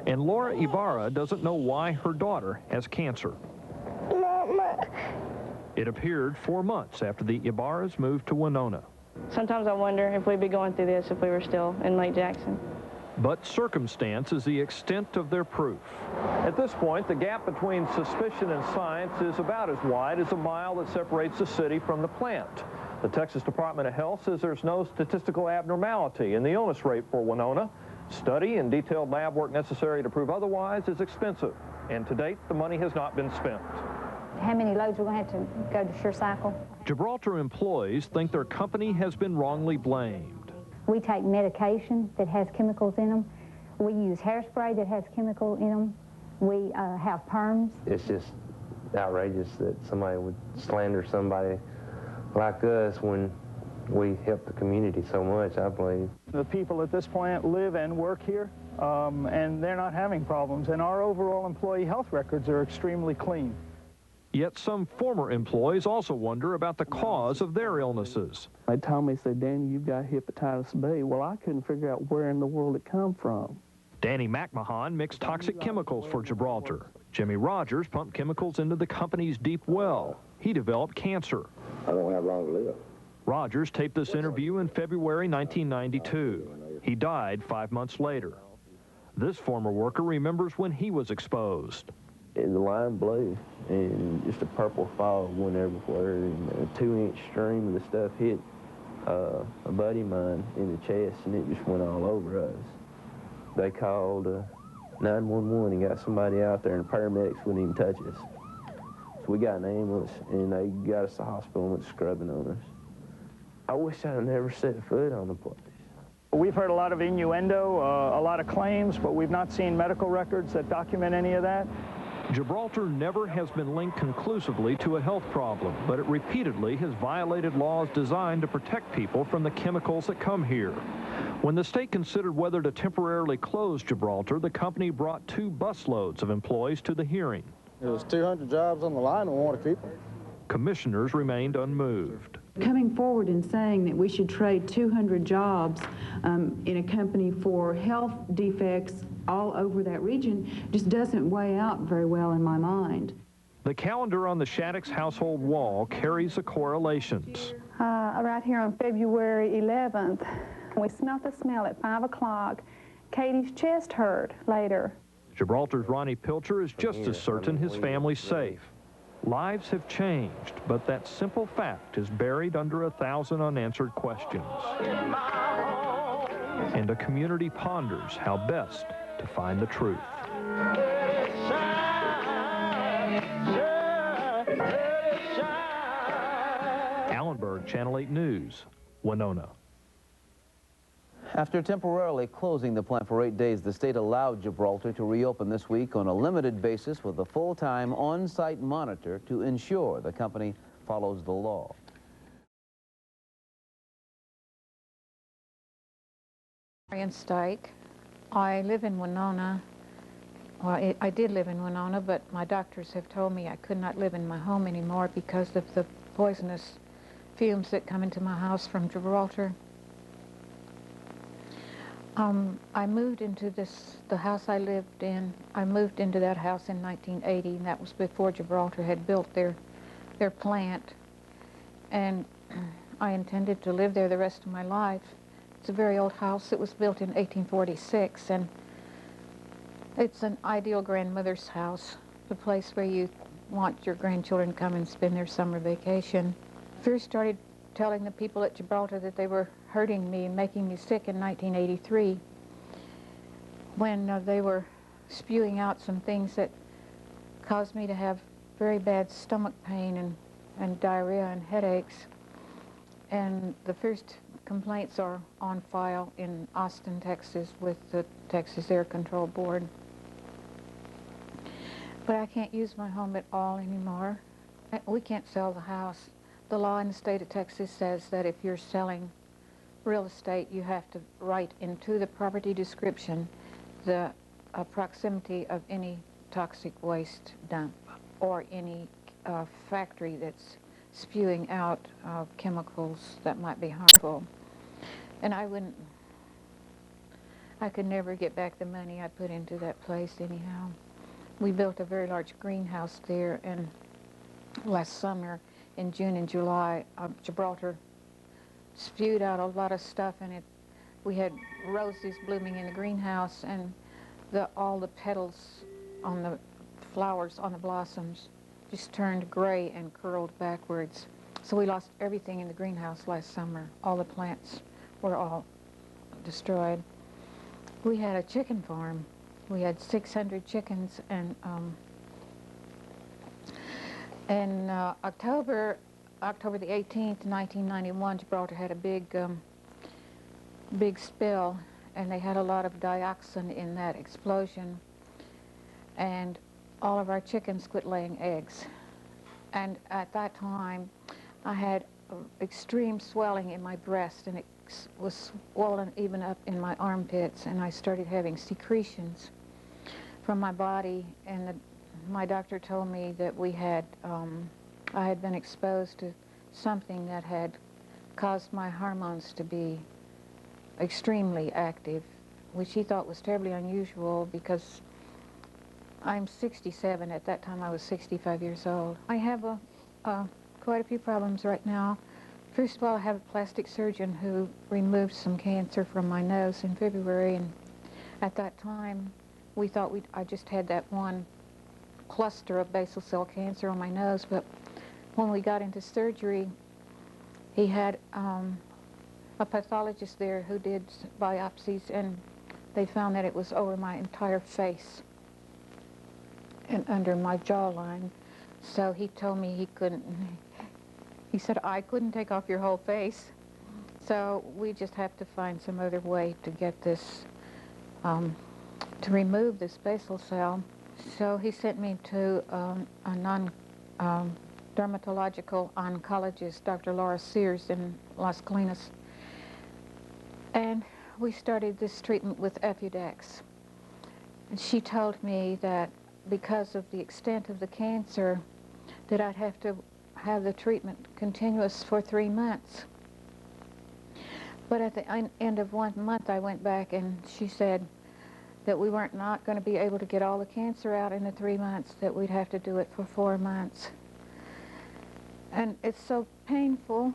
And Laura Ibarra doesn't know why her daughter has cancer. Mama. It appeared 4 months after the Ibarras moved to Winona. Sometimes I wonder if we'd be going through this if we were still in Lake Jackson. But circumstance is the extent of their proof. At this point, the gap between suspicion and science is about as wide as a mile that separates the city from the plant. The Texas Department of Health says there's no statistical abnormality in the illness rate for Winona. Study and detailed lab work necessary to prove otherwise is expensive, and to date, the money has not been spent. How many loads we're going to have to go to Sure Cycle? Gibraltar employees think their company has been wrongly blamed. We take medication that has chemicals in them. We use hairspray that has chemical in them. We have perms. It's just outrageous that somebody would slander somebody like us when we help the community so much, I believe. The people at this plant live and work here, and they're not having problems. And our overall employee health records are extremely clean. Yet some former employees also wonder about the cause of their illnesses. They told me, said, Danny, you've got hepatitis B. Well, I couldn't figure out where in the world it come from. Danny McMahon mixed toxic chemicals for Gibraltar. Jimmy Rogers pumped chemicals into the company's deep well. He developed cancer. I don't have long to live. Rogers taped this interview in February 1992. He died 5 months later. This former worker remembers when he was exposed. And the line blew, and just a purple fog went everywhere, and a 2-inch stream of the stuff hit a buddy of mine in the chest, and it just went all over us. They called 911 and got somebody out there, and the paramedics wouldn't even touch us. So we got an ambulance, and they got us to the hospital and went scrubbing on us. I wish I had never set foot on the place. We've heard a lot of innuendo, a lot of claims, but we've not seen medical records that document any of that. Gibraltar never has been linked conclusively to a health problem, but it repeatedly has violated laws designed to protect people from the chemicals that come here. When the state considered whether to temporarily close Gibraltar, the company brought 2 busloads of employees to the hearing. There was 200 jobs on the line, and we want to keep them. Commissioners remained unmoved. Coming forward and saying that we should trade 200 jobs in a company for health defects all over that region just doesn't weigh out very well in my mind. The calendar on the Shattuck's household wall carries the correlations. Right here on February 11th, we smelled the smell at 5 o'clock. Katie's chest hurt later. Gibraltar's Ronnie Pilcher is just as certain his family's safe. Lives have changed, but that simple fact is buried under 1,000 unanswered questions. And a community ponders how best to find the truth. Allenberg, Channel 8 News, Winona. After temporarily closing the plant for 8 days, the state allowed Gibraltar to reopen this week on a limited basis with a full-time on-site monitor to ensure the company follows the law. Marion Stike. I live in Winona. Well, I did live in Winona, but my doctors have told me I could not live in my home anymore because of the poisonous fumes that come into my house from Gibraltar. I moved into the house I lived in. I moved into that house in 1980, and that was before Gibraltar had built their plant. And I intended to live there the rest of my life. It's a very old house. It was built in 1846, and it's an ideal grandmother's house, the place where you want your grandchildren to come and spend their summer vacation. First started telling the people at Gibraltar that they were hurting me and making me sick in 1983 when they were spewing out some things that caused me to have very bad stomach pain and diarrhea and headaches. And the first complaints are on file in Austin, Texas with the Texas Air Control Board. But I can't use my home at all anymore. We can't sell the house. The law in the state of Texas says that if you're selling real estate, you have to write into the property description the proximity of any toxic waste dump or any factory that's spewing out I could never get back the money I put into that place anyhow. We built a very large greenhouse there, and last summer, in June and July, Gibraltar spewed out a lot of stuff in it. We had roses blooming in the greenhouse, and all the petals on the flowers, on the blossoms, just turned gray and curled backwards. So we lost everything in the greenhouse last summer. All the plants were all destroyed. We had a chicken farm. We had 600 chickens, and in October the 18th, 1991, Gibraltar had a big spill, and they had a lot of dioxin in that explosion, and all of our chickens quit laying eggs. And at that time, I had extreme swelling in my breast, and it was swollen even up in my armpits, and I started having secretions from my body, and my doctor told me that I had been exposed to something that had caused my hormones to be extremely active, which he thought was terribly unusual because I'm 67. At that time, I was 65 years old. I have quite a few problems right now. First of all, I have a plastic surgeon who removed some cancer from my nose in February, and at that time, we thought I just had that one cluster of basal cell cancer on my nose, but when we got into surgery, he had a pathologist there who did biopsies, and they found that it was over my entire face and under my jawline. So he told me he said, I couldn't take off your whole face, so we just have to find some other way to get this, to remove this basal cell. So he sent me to a dermatological oncologist, Dr. Laura Sears in Las Colinas. And we started this treatment with Efudex. And she told me that because of the extent of the cancer, that I'd have to have the treatment continuous for 3 months. But at the end of 1 month, I went back, and she said that we weren't not going to be able to get all the cancer out in the 3 months, that we'd have to do it for 4 months. And it's so painful,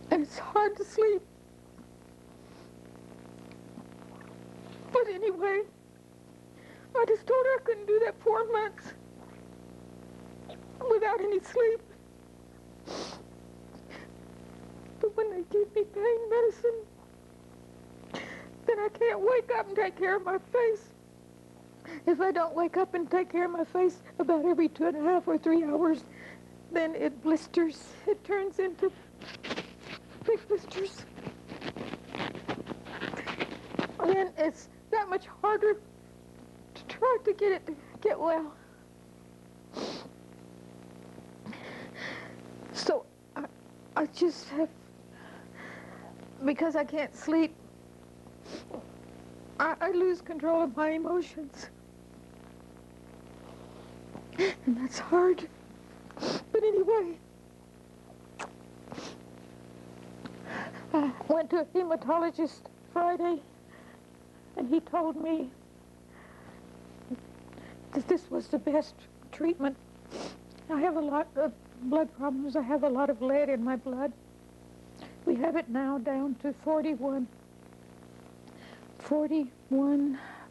and it's hard to sleep. But anyway, I just told her I couldn't do that 4 months without any sleep. But when they give me pain medicine, then I can't wake up and take care of my face. If I don't wake up and take care of my face about every 2.5 or 3 hours, then it blisters. It turns into big blisters. And then it's that much harder to try to get it to get well. So I just have, because I can't sleep, I lose control of my emotions. And that's hard. But anyway, I went to a hematologist Friday, and he told me that this was the best treatment. I have a lot of blood problems. I have a lot of lead in my blood. We have it now down to 41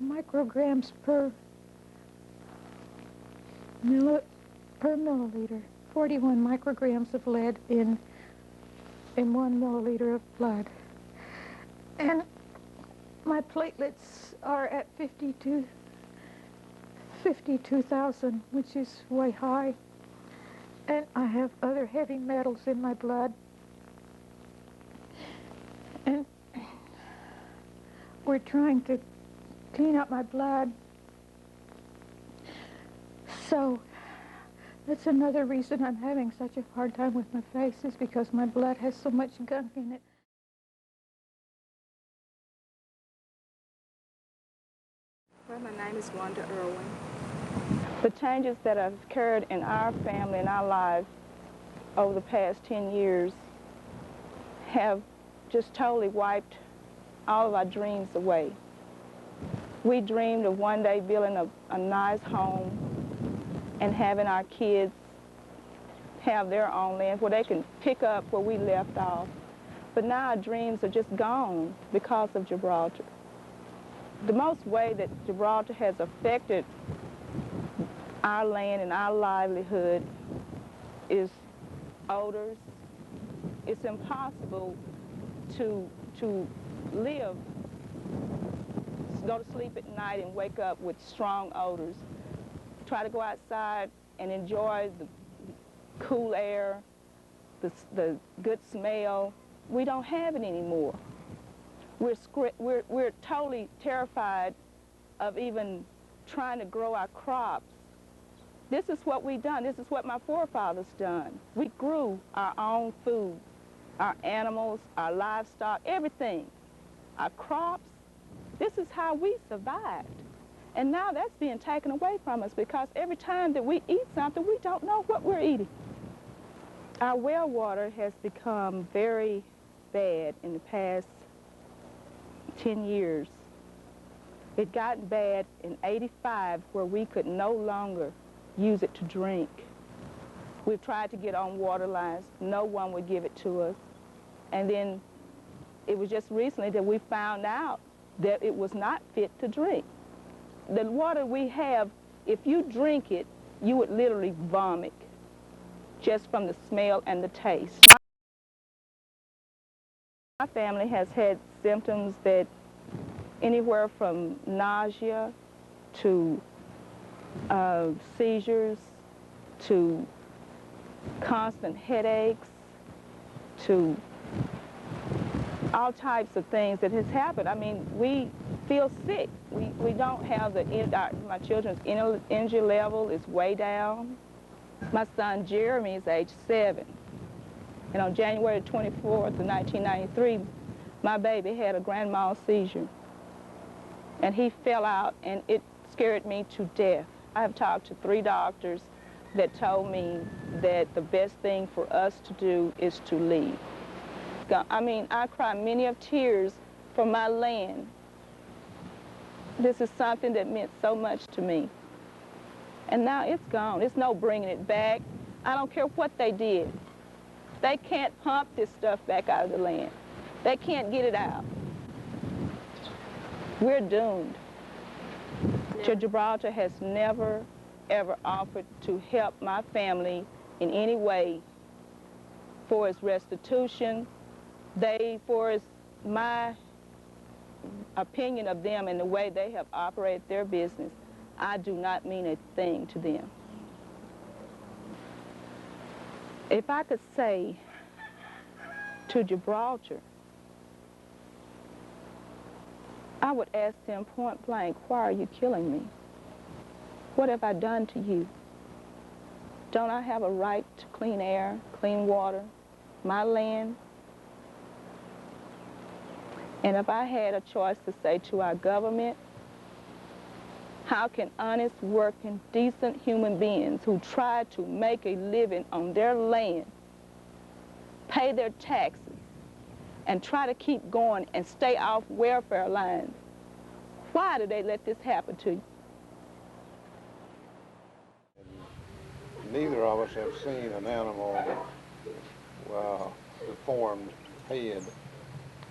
micrograms per milliliter. 41 micrograms of lead in 1 milliliter of blood. And my platelets are at 52,000, which is way high. And I have other heavy metals in my blood. And we're trying to clean up my blood. So that's another reason I'm having such a hard time with my face, is because my blood has so much gunk in it. Well, my name is Wanda Irwin. The changes that have occurred in our family and our lives over the past 10 years have just totally wiped all of our dreams away. We dreamed of one day building a nice home and having our kids have their own land where they can pick up where we left off. But now our dreams are just gone because of Gibraltar. The most way that Gibraltar has affected our land and our livelihood is odors. It's impossible to live, go to sleep at night and wake up with strong odors. Try to go outside and enjoy the cool air, the good smell. We don't have it anymore. We're totally terrified of even trying to grow our crops. This is what we've done. This is what my forefathers done. We grew our own food, our animals, our livestock, everything, our crops. This is how we survived. And now that's being taken away from us because every time that we eat something, we don't know what we're eating. Our well water has become very bad in the past 10 years. It got bad in '85 where we could no longer use it to drink. We've tried to get on water lines. No one would give it to us. And then it was just recently that we found out that it was not fit to drink. The water we have, if you drink it, you would literally vomit just from the smell and the taste. My family has had symptoms that anywhere from nausea to seizures to constant headaches to all types of things that has happened. I mean, we feel sick. We don't have my children's energy level is way down. My son Jeremy is age 7. And on January 24th of 1993, my baby had a grand mal seizure. And he fell out, and it scared me to death. I have talked to 3 doctors that told me that the best thing for us to do is to leave. I mean, I cry many of tears for my land. This is something that meant so much to me. And now it's gone. There's no bringing it back. I don't care what they did. They can't pump this stuff back out of the land. They can't get it out. We're doomed. Gibraltar has never, ever offered to help my family in any way for its restitution. For my opinion of them and the way they have operated their business, I do not mean a thing to them. If I could say to Gibraltar, I would ask them point blank, why are you killing me? What have I done to you? Don't I have a right to clean air, clean water, my land? And if I had a choice to say to our government, how can honest, working, decent human beings who try to make a living on their land, pay their taxes, and try to keep going and stay off welfare lines, why do they let this happen to you? Neither of us have seen an animal deformed head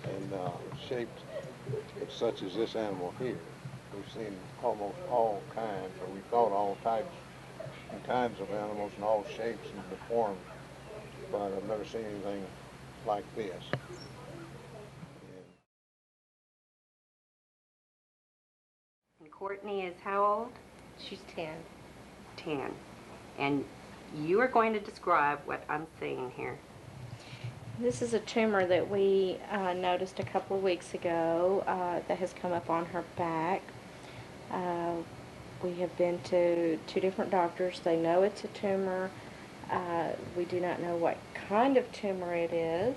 and shaped such as this animal here. We've seen almost all kinds, or we thought all types and kinds of animals in all shapes and deformed, but I've never seen anything like this. And Courtney is how old? She's 10. 10. And you are going to describe what I'm seeing here. This is a tumor that we noticed a couple of weeks ago that has come up on her back. We have been to 2 different doctors. They know it's a tumor. We do not know what kind of tumor it is.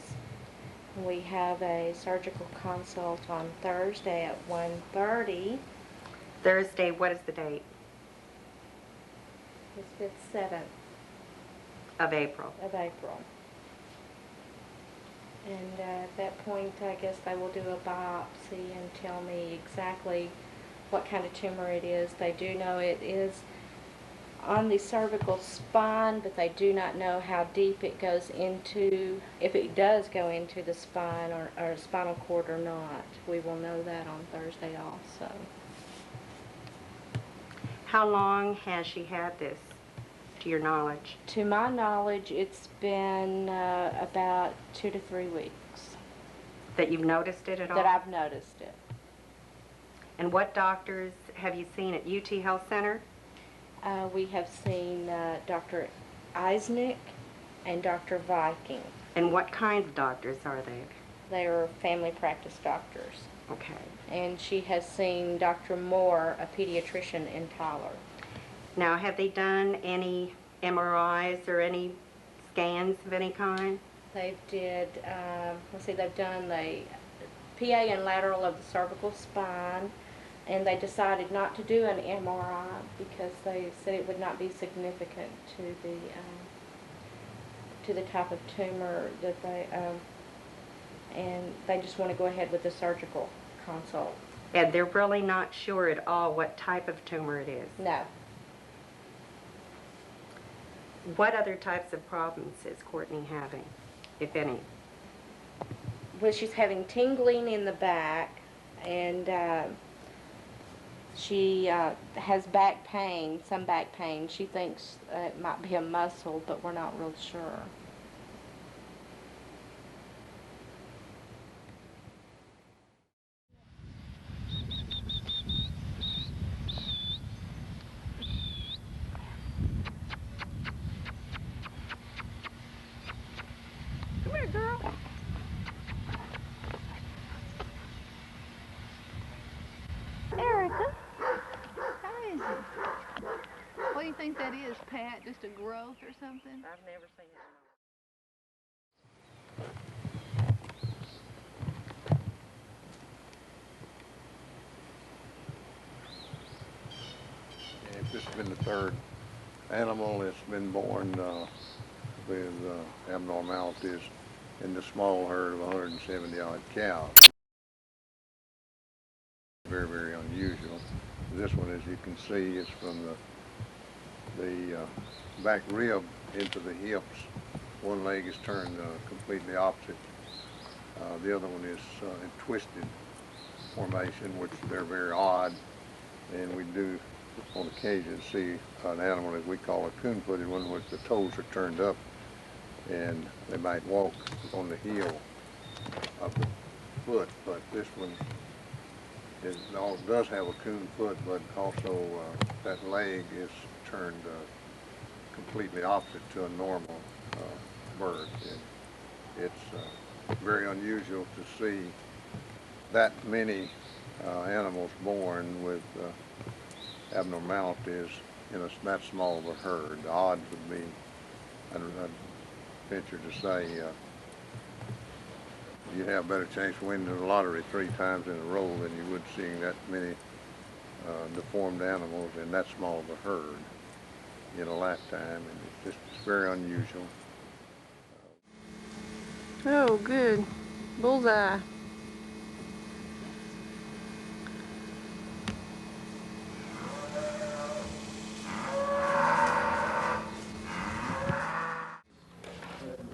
We have a surgical consult on Thursday at 1:30. Thursday, what is the date? It's the 7th of April. Of April. And at that point, I guess they will do a biopsy and tell me exactly what kind of tumor it is. They do know it is on the cervical spine, but they do not know how deep it goes into, if it does go into the spine or spinal cord or not. We will know that on Thursday also. How long has she had this, to your knowledge? To my knowledge, it's been about 2 to 3 weeks. That you've noticed it at all? That I've noticed it. And what doctors have you seen at UT Health Center? We have seen Dr. Eisnick and Dr. Viking. And what kinds of doctors are they? They are family practice doctors. Okay. And she has seen Dr. Moore, a pediatrician in Tyler. Now, have they done any MRIs or any scans of any kind? They did, let's see, they've done the PA and lateral of the cervical spine, and they decided not to do an MRI because they said it would not be significant to the type of tumor that they, and they just want to go ahead with the surgical consult. And they're really not sure at all what type of tumor it is? No. What other types of problems is Courtney having, if any? Well, she's having tingling in the back, and she has back pain, some back pain. She thinks it might be a muscle, but we're not real sure. Come here, girl. Erica, how is it? What do you think that is, Pat? Just a growth or something? I've never seen it. This has been the third animal that's been born with abnormalities in the small herd of 170 odd cows. Very, very unusual. This one, as you can see, is from the back rib into the hips. One leg is turned completely opposite. The other one is in twisted formation, which they're very odd, and we do on occasion see an animal that we call a coon-footed one, which the toes are turned up, and they might walk on the heel of the foot, but this one does have a coon foot, but also that leg is turned completely opposite to a normal bird. And it's very unusual to see that many animals born with abnormalities in that small of a herd. The odds would be, I'd venture to say, you'd have a better chance of winning the lottery 3 times in a row than you would seeing that many deformed animals in that small of a herd in a lifetime, and it's very unusual. Oh, good. Bullseye.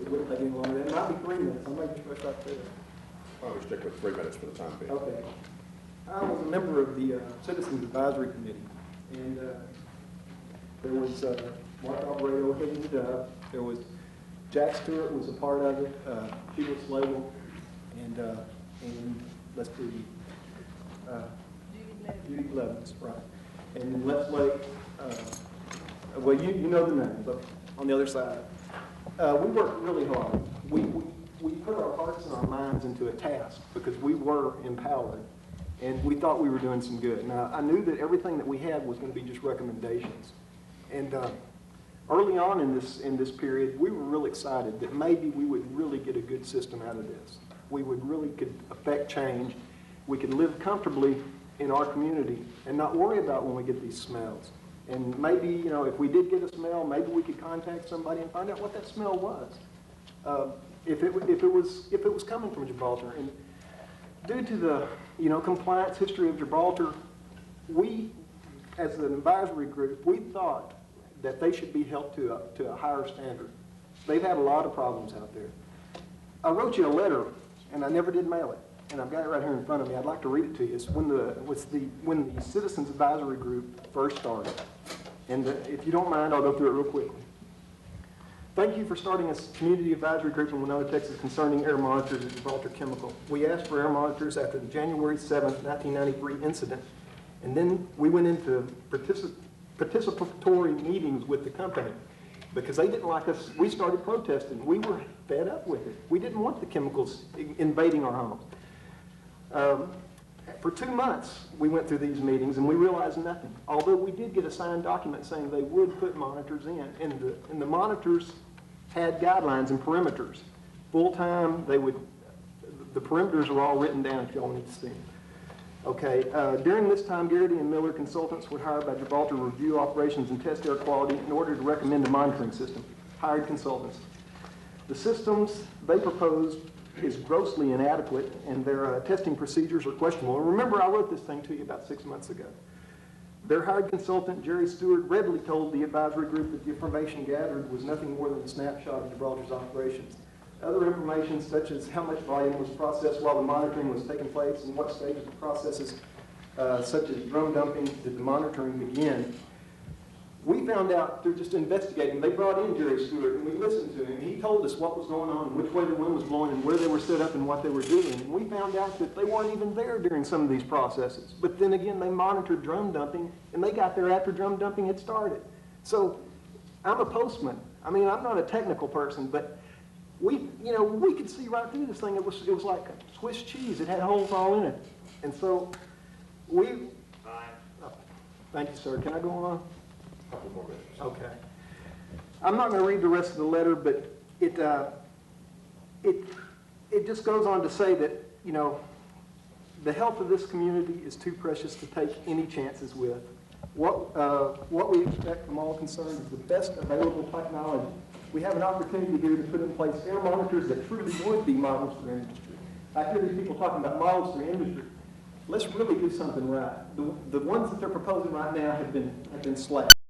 It wouldn't take any longer. It might be 3 minutes. I'll make sure it's right there. Why don't we stick with 3 minutes for the time being? Okay. I was a member of the Citizens Advisory Committee, and there was Mark Alvarado heading it up. There was Jack Stewart was a part of it, Sheila Slagle, and let's see, Judy Blevins, right. And then Les Lake, well, you know the name, but on the other side. We worked really hard. We put our hearts and our minds into a task because we were empowered, and we thought we were doing some good. Now, I knew that everything that we had was going to be just recommendations. And early on in this period, we were real excited that maybe we would really get a good system out of this. We could affect change. We could live comfortably in our community and not worry about when we get these smells. And maybe, if we did get a smell, maybe we could contact somebody and find out what that smell was. if it was coming from Gibraltar. And due to the compliance history of Gibraltar, we, as an advisory group, we thought that they should be held to a higher standard. They've had a lot of problems out there. I wrote you a letter, and I never did mail it, and I've got it right here in front of me. I'd like to read it to you. It's when the Citizens Advisory Group first started. And if you don't mind, I'll go through it real quickly. Thank you for starting a community advisory group in Winona, Texas concerning air monitors at Gibraltar Chemical. We asked for air monitors after the January 7th, 1993 incident, and then we went into participatory meetings with the company because they didn't like us. We started protesting. We were fed up with it. We didn't want the chemicals invading our homes. For 2 months, we went through these meetings and we realized nothing. Although we did get a signed document saying they would put monitors in, and the monitors had guidelines and perimeters. Full-time, the perimeters are all written down if y'all need to see them. Okay, during this time, Gaudy and Miller consultants were hired by Gibraltar to review operations and test air quality in order to recommend a monitoring system. Hired consultants. The systems they proposed is grossly inadequate, and their testing procedures are questionable. Remember, I wrote this thing to you about 6 months ago. Their hired consultant, Jerry Stewart, readily told the advisory group that the information gathered was nothing more than a snapshot of Gibraltar's operations. Other information, such as how much volume was processed while the monitoring was taking place and what stages of processes, such as drum dumping, did the monitoring begin. We found out through just investigating. They brought in Jerry Stewart, and we listened to him. He told us what was going on, which way the wind was blowing, and where they were set up and what they were doing. And we found out that they weren't even there during some of these processes. But then again, they monitored drum dumping, and they got there after drum dumping had started. So I'm a postman. I mean, I'm not a technical person, but we could see right through this thing. It was like Swiss cheese. It had holes all in it. And so thank you, sir. Can I go on? Couple more minutes. Okay. I'm not going to read the rest of the letter, but it just goes on to say that, the health of this community is too precious to take any chances with. What we expect from all concerned is the best available technology. We have an opportunity here to put in place air monitors that truly would be models for industry. I hear these people talking about models for industry. Let's really do something right. The ones that they're proposing right now have been slapped.